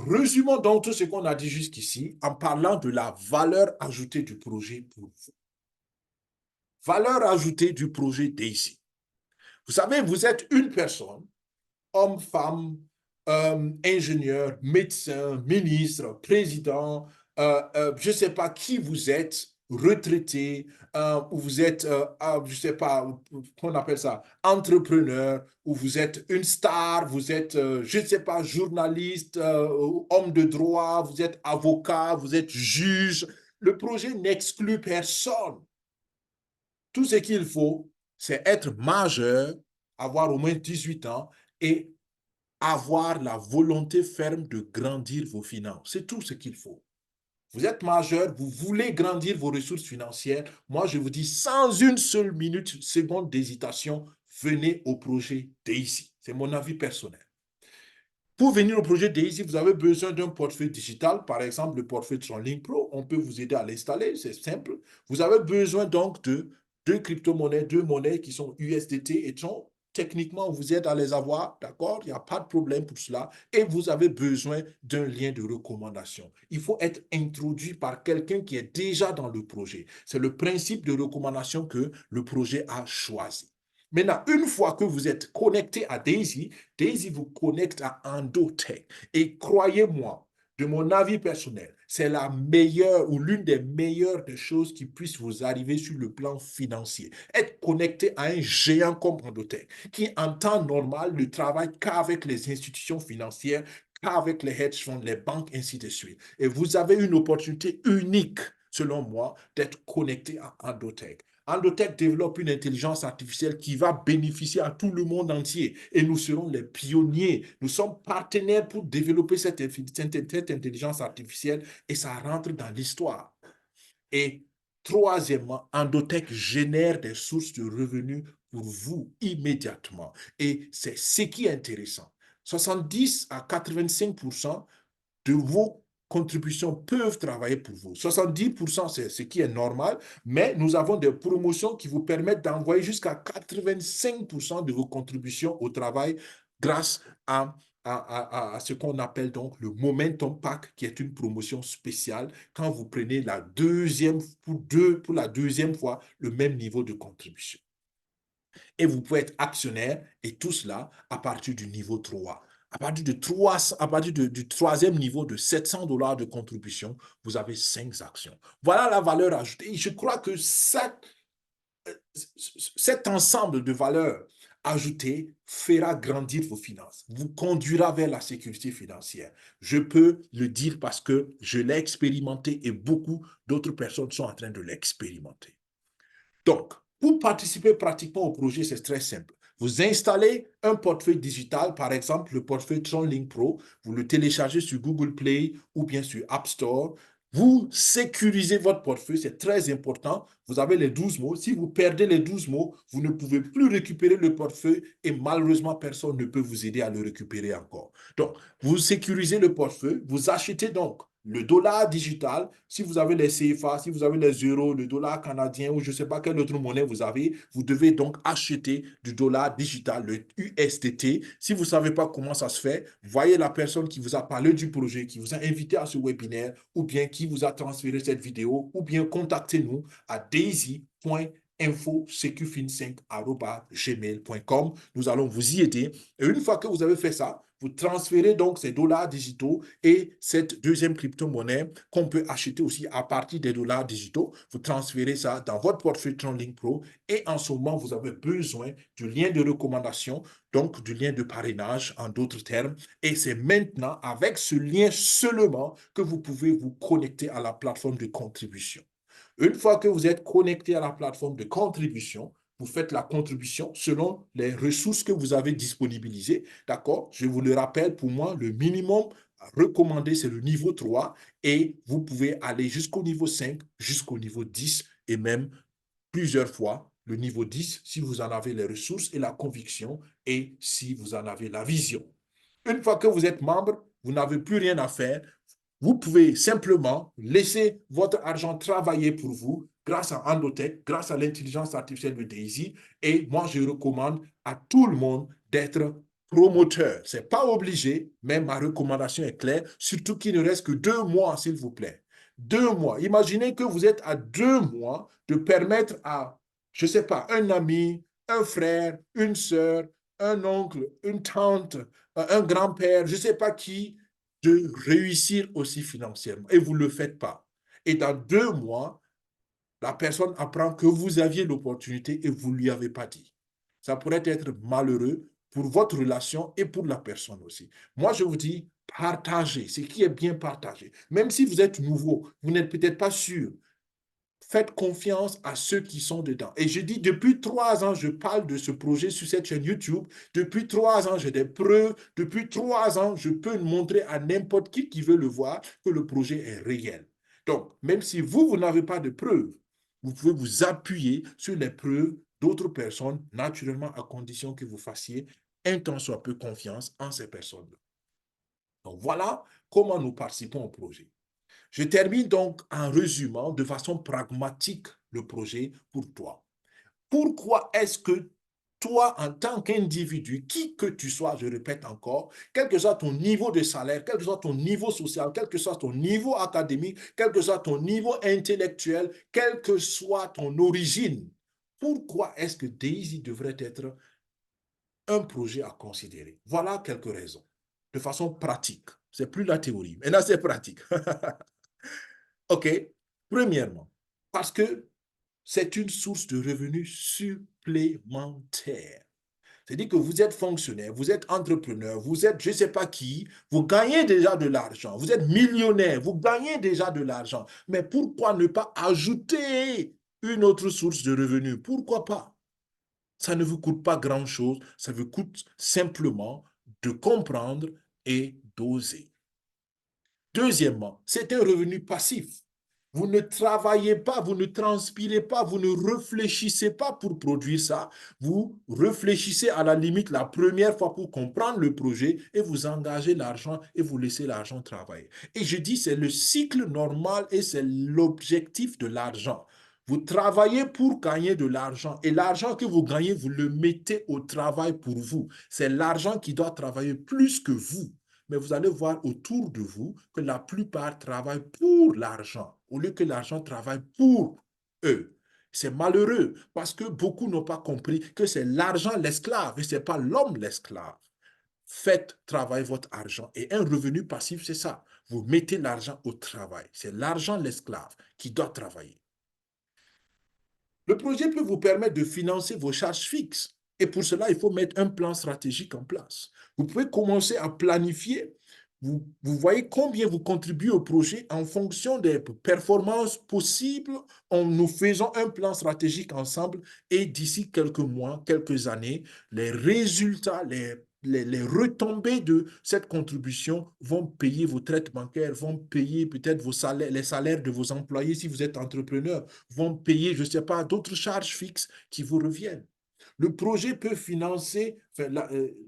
Résumons donc tout ce qu'on a dit jusqu'ici en parlant de la valeur ajoutée du projet pour vous. Valeur ajoutée du projet Daisy. Vous savez, vous êtes une personne, homme, femme, ingénieur, médecin, ministre, président, je ne sais pas qui vous êtes, retraité, ou vous êtes, je ne sais pas, qu'on appelle ça, entrepreneur, ou vous êtes une star, vous êtes, je ne sais pas, journaliste, homme de droit, vous êtes avocat, vous êtes juge. Le projet n'exclut personne. Tout ce qu'il faut, c'est être majeur, avoir au moins 18 ans et avoir la volonté ferme de grandir vos finances. C'est tout ce qu'il faut. Vous êtes majeur, vous voulez grandir vos ressources financières. Moi, je vous dis, sans une seule minute, seconde d'hésitation, venez au projet Daisy. C'est mon avis personnel. Pour venir au projet Daisy, vous avez besoin d'un portefeuille digital, par exemple le portefeuille TronLink Pro. On peut vous aider à l'installer, c'est simple. Vous avez besoin donc de deux crypto-monnaies, deux monnaies qui sont USDT et Tron. Techniquement, on vous aide à les avoir, d'accord? Il n'y a pas de problème pour cela. Et vous avez besoin d'un lien de recommandation. Il faut être introduit par quelqu'un qui est déjà dans le projet. C'est le principe de recommandation que le projet a choisi. Maintenant, une fois que vous êtes connecté à Daisy, Daisy vous connecte à Endotech. Et croyez-moi, de mon avis personnel, c'est la meilleure ou l'une des meilleures des choses qui puissent vous arriver sur le plan financier. Être connecté à un géant comme Endotech, qui en temps normal ne travaille qu'avec les institutions financières, qu'avec les hedge funds, les banques, ainsi de suite. Et vous avez une opportunité unique, selon moi, d'être connecté à Endotech. Endotech développe une intelligence artificielle qui va bénéficier à tout le monde entier et nous serons les pionniers. Nous sommes partenaires pour développer cette intelligence artificielle et ça rentre dans l'histoire. Et troisièmement, Endotech génère des sources de revenus pour vous immédiatement. Et c'est ce qui est intéressant. 70 à 85% de vos contributions peuvent travailler pour vous. 70%, c'est ce qui est normal, mais nous avons des promotions qui vous permettent d'envoyer jusqu'à 85% de vos contributions au travail grâce à ce qu'on appelle donc le Momentum Pack, qui est une promotion spéciale quand vous prenez pour la deuxième fois le même niveau de contribution. Et vous pouvez être actionnaire et tout cela à partir du niveau 3. À partir du troisième niveau de 700 dollars de contribution, vous avez 5 actions. Voilà la valeur ajoutée. Et je crois que cet ensemble de valeurs ajoutées fera grandir vos finances, vous conduira vers la sécurité financière. Je peux le dire parce que je l'ai expérimenté et beaucoup d'autres personnes sont en train de l'expérimenter. Donc, pour participer pratiquement au projet, c'est très simple. Vous installez un portefeuille digital, par exemple le portefeuille TronLink Pro, vous le téléchargez sur Google Play ou bien sur App Store. Vous sécurisez votre portefeuille, c'est très important. Vous avez les 12 mots. Si vous perdez les 12 mots, vous ne pouvez plus récupérer le portefeuille et malheureusement, personne ne peut vous aider à le récupérer encore. Donc, vous sécurisez le portefeuille, vous achetez donc le dollar digital, si vous avez les CFA, si vous avez les euros, le dollar canadien ou je ne sais pas quelle autre monnaie vous avez, vous devez donc acheter du dollar digital, le USDT. Si vous ne savez pas comment ça se fait, voyez la personne qui vous a parlé du projet, qui vous a invité à ce webinaire ou bien qui vous a transféré cette vidéo ou bien contactez-nous à daisy.infosecufin5@gmail.com. Nous allons vous y aider. Et une fois que vous avez fait ça, vous transférez donc ces dollars digitaux et cette deuxième crypto-monnaie qu'on peut acheter aussi à partir des dollars digitaux. Vous transférez ça dans votre portefeuille TronLink Pro et en ce moment, vous avez besoin du lien de recommandation, donc du lien de parrainage en d'autres termes. Et c'est maintenant avec ce lien seulement que vous pouvez vous connecter à la plateforme de contribution. Une fois que vous êtes connecté à la plateforme de contribution, vous faites la contribution selon les ressources que vous avez disponibilisées. D'accord? Je vous le rappelle, pour moi, le minimum recommandé, c'est le niveau 3 et vous pouvez aller jusqu'au niveau 5, jusqu'au niveau 10 et même plusieurs fois le niveau 10 si vous en avez les ressources et la conviction et si vous en avez la vision. Une fois que vous êtes membre, vous n'avez plus rien à faire. Vous pouvez simplement laisser votre argent travailler pour vous grâce à Endotech, grâce à l'intelligence artificielle de Daisy. Et moi, je recommande à tout le monde d'être promoteur. Ce n'est pas obligé, mais ma recommandation est claire, surtout qu'il ne reste que 2 mois, s'il vous plaît. 2 mois. Imaginez que vous êtes à 2 mois de permettre à, je ne sais pas, un ami, un frère, une sœur, un oncle, une tante, un grand-père, je ne sais pas qui, de réussir aussi financièrement. Et vous ne le faites pas. Et dans 2 mois, la personne apprend que vous aviez l'opportunité et vous ne lui avez pas dit. Ça pourrait être malheureux pour votre relation et pour la personne aussi. Moi, je vous dis, partagez ce qui est bien partagé. Même si vous êtes nouveau, vous n'êtes peut-être pas sûr, faites confiance à ceux qui sont dedans. Et je dis, depuis 3 ans, je parle de ce projet sur cette chaîne YouTube. Depuis 3 ans, j'ai des preuves. Depuis 3 ans, je peux montrer à n'importe qui veut le voir que le projet est réel. Donc, même si vous n'avez pas de preuves, vous pouvez vous appuyer sur les preuves d'autres personnes, naturellement à condition que vous fassiez un tant soit peu confiance en ces personnes-là. Donc, voilà comment nous participons au projet. Je termine donc en résumant de façon pragmatique le projet pour toi. Pourquoi est-ce que toi, en tant qu'individu, qui que tu sois, je répète encore, quel que soit ton niveau de salaire, quel que soit ton niveau social, quel que soit ton niveau académique, quel que soit ton niveau intellectuel, quelle que soit ton origine, pourquoi est-ce que Daisy devrait être un projet à considérer? Voilà quelques raisons, de façon pratique. C'est plus la théorie, mais là c'est pratique. OK? Premièrement, parce que c'est une source de revenus supplémentaire. C'est-à-dire que vous êtes fonctionnaire, vous êtes entrepreneur, vous êtes je ne sais pas qui, vous gagnez déjà de l'argent, vous êtes millionnaire, vous gagnez déjà de l'argent. Mais pourquoi ne pas ajouter une autre source de revenus? Pourquoi pas? Ça ne vous coûte pas grand-chose, ça vous coûte simplement de comprendre et d'oser. Deuxièmement, c'est un revenu passif. Vous ne travaillez pas, vous ne transpirez pas, vous ne réfléchissez pas pour produire ça. Vous réfléchissez à la limite la première fois pour comprendre le projet et vous engagez l'argent et vous laissez l'argent travailler. Et je dis, c'est le cycle normal et c'est l'objectif de l'argent. Vous travaillez pour gagner de l'argent et l'argent que vous gagnez, vous le mettez au travail pour vous. C'est l'argent qui doit travailler plus que vous. Mais vous allez voir autour de vous que la plupart travaillent pour l'argent, au lieu que l'argent travaille pour eux. C'est malheureux parce que beaucoup n'ont pas compris que c'est l'argent l'esclave et ce n'est pas l'homme l'esclave. Faites travailler votre argent et un revenu passif, c'est ça. Vous mettez l'argent au travail. C'est l'argent l'esclave qui doit travailler. Le projet peut vous permettre de financer vos charges fixes. Et pour cela, il faut mettre un plan stratégique en place. Vous pouvez commencer à planifier. Vous voyez combien vous contribuez au projet en fonction des performances possibles en nous faisant un plan stratégique ensemble. Et d'ici quelques mois, quelques années, les résultats, les retombées de cette contribution vont payer vos traites bancaires, vont payer peut-être vos salaires, les salaires de vos employés si vous êtes entrepreneur, vont payer, je ne sais pas, d'autres charges fixes qui vous reviennent. Le projet peut financer,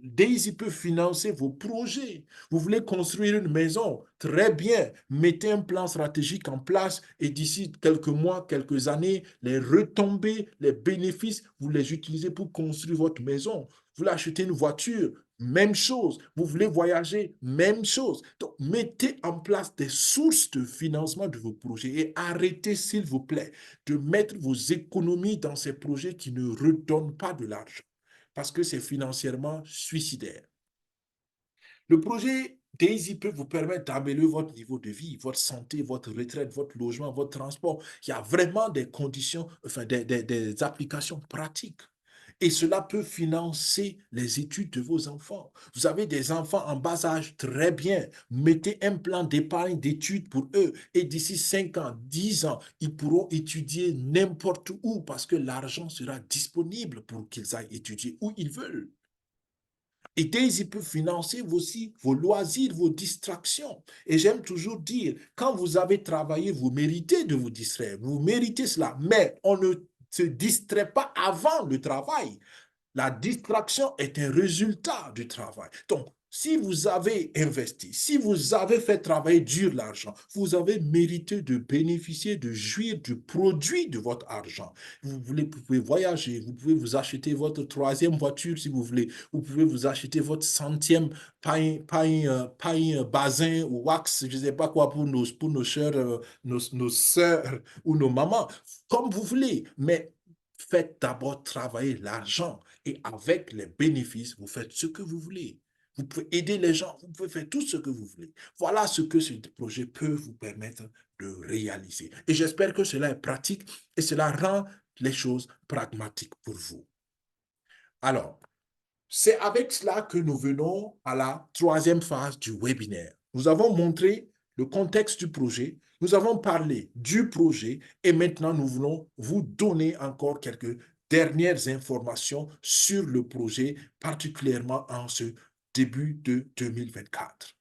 Daisy peut financer vos projets. Vous voulez construire une maison, très bien, mettez un plan stratégique en place et d'ici quelques mois, quelques années, les retombées, les bénéfices, vous les utilisez pour construire votre maison. Vous voulez acheter une voiture, même chose. Vous voulez voyager, même chose. Donc, mettez en place des sources de financement de vos projets et arrêtez, s'il vous plaît, de mettre vos économies dans ces projets qui ne redonnent pas de l'argent parce que c'est financièrement suicidaire. Le projet Daisy peut vous permettre d'améliorer votre niveau de vie, votre santé, votre retraite, votre logement, votre transport. Il y a vraiment des conditions, enfin des applications pratiques. Et cela peut financer les études de vos enfants. Vous avez des enfants en bas âge, très bien. Mettez un plan d'épargne d'études pour eux. Et d'ici 5 ans, 10 ans, ils pourront étudier n'importe où parce que l'argent sera disponible pour qu'ils aillent étudier où ils veulent. Et Daisy peut financer aussi vos loisirs, vos distractions. Et j'aime toujours dire, quand vous avez travaillé, vous méritez de vous distraire. Vous méritez cela. Mais on ne se distrait pas avant le travail. La distraction est un résultat du travail. Donc, Si vous avez investi, si vous avez fait travailler dur l'argent, vous avez mérité de bénéficier, de jouir du produit de votre argent. Vous pouvez voyager, vous pouvez vous acheter votre troisième voiture si vous voulez, vous pouvez vous acheter votre centième pain basin ou wax, je ne sais pas quoi pour nos sœurs, nos sœurs ou nos mamans, comme vous voulez, mais faites d'abord travailler l'argent et avec les bénéfices, vous faites ce que vous voulez. Vous pouvez aider les gens, vous pouvez faire tout ce que vous voulez. Voilà ce que ce projet peut vous permettre de réaliser. Et j'espère que cela est pratique et cela rend les choses pragmatiques pour vous. Alors, c'est avec cela que nous venons à la troisième phase du webinaire. Nous avons montré le contexte du projet, nous avons parlé du projet et maintenant nous voulons vous donner encore quelques dernières informations sur le projet, particulièrement en ce début de 2024.